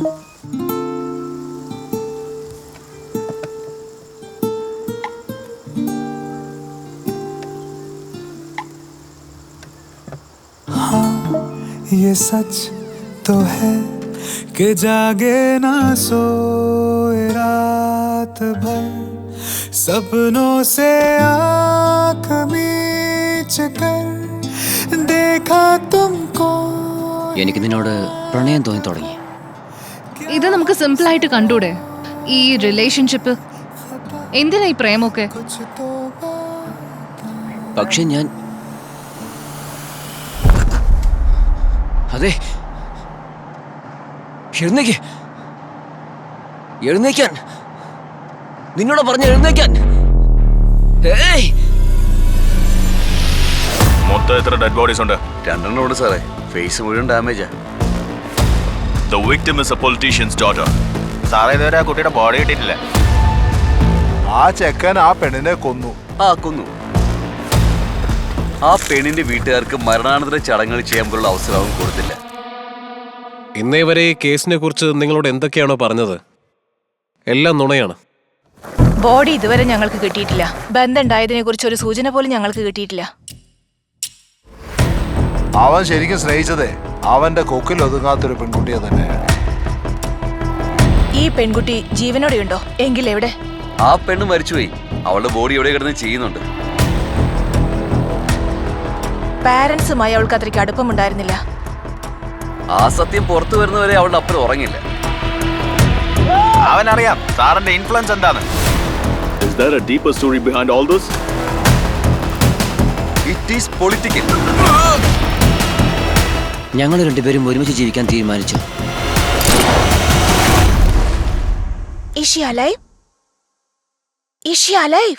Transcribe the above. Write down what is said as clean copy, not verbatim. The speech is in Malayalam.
ये सच तो है कि जागे ना सोए रात भर सपनों से आँख मीच कर देखा तुमको. എനിക്ക് നിന്നോട് പ്രണയം തോന്നി തുടങ്ങി. ഇത് നമുക്ക് സിമ്പിൾ ആയിട്ട് കണ്ടൂടെ? ഈ റിലേഷൻഷിപ്പ് എന്തിനാ ഈ പ്രേമൊക്കെ? പക്ഷെ ഞാൻ അതെ എഴുന്നേക്കാൻ നിന്നോട് പറഞ്ഞ എഴുന്നേക്കാൻ. മൊത്തം എത്ര ഡെഡ് ബോഡീസ് ഉണ്ട്? 2 ഉണ്ട് സാറേ. ഫേസ് മുഴുവൻ ഡാമേജാ. The victim is a politician's daughter. സാറേ ഇതുവരെ ആ കുട്ടിയുടെ ബോഡി കിട്ടിയിട്ടില്ല. ആ ചെക്കൻ ആ പെണ്ണിനെ കൊന്നു. കൊന്നു. ആ പെണ്ണിന്റെ വീട്ടുകാർക്ക് മരണാനന്തര ചടങ്ങുകൾ ചെയ്യാൻ പോലുള്ള അവസരവും കൊടുത്തില്ല. ഇന്നേ വരെ ഈ കേസിനെ കുറിച്ച് നിങ്ങളോട് എന്തൊക്കെയാണോ പറഞ്ഞത്? എല്ലാം നുണയാണ്. ബോഡി ഇതുവരെ ഞങ്ങൾക്ക് കിട്ടിയിട്ടില്ല. ബന്ധമുണ്ടായതിനെ കുറിച്ച് ഒരു സൂചന പോലും ഞങ്ങൾക്ക് കിട്ടിയിട്ടില്ല. അവൻ ശരിക്കും സ്നേഹിച്ചതേ അവന്റെ കൊക്കിൽ ഒതുങ്ങാത്തൊരു പെൺകുട്ടിയെ തന്നെ. ഈ പെൺകുട്ടി ജീവനോടെയുണ്ടോ? എങ്കിൽ എവിടെ? ആ പെണ്ണ് മരിച്ചുപോയി. അവളുടെ ബോഡി എവിടെ കിടന്ന് ചെയ്യുന്നുണ്ട്. പാരന്റ്സുമായി അവൾക്ക് അത്രയ്ക്ക് അടുപ്പമുണ്ടായിരുന്നില്ല. ആ സത്യം പുറത്തു വരുന്നവരെ അവളുടെ അപ്പുറം ഉറങ്ങില്ല. അവനറിയാം സാറിന്റെ ഇൻഫ്ലുവൻസ് എന്താണ്. Is there a deeper story behind all this? It is political. ഞങ്ങൾ രണ്ടുപേരും ഒരുമിച്ച് ജീവിക്കാൻ തീരുമാനിച്ചു. Is she alive? Is she alive?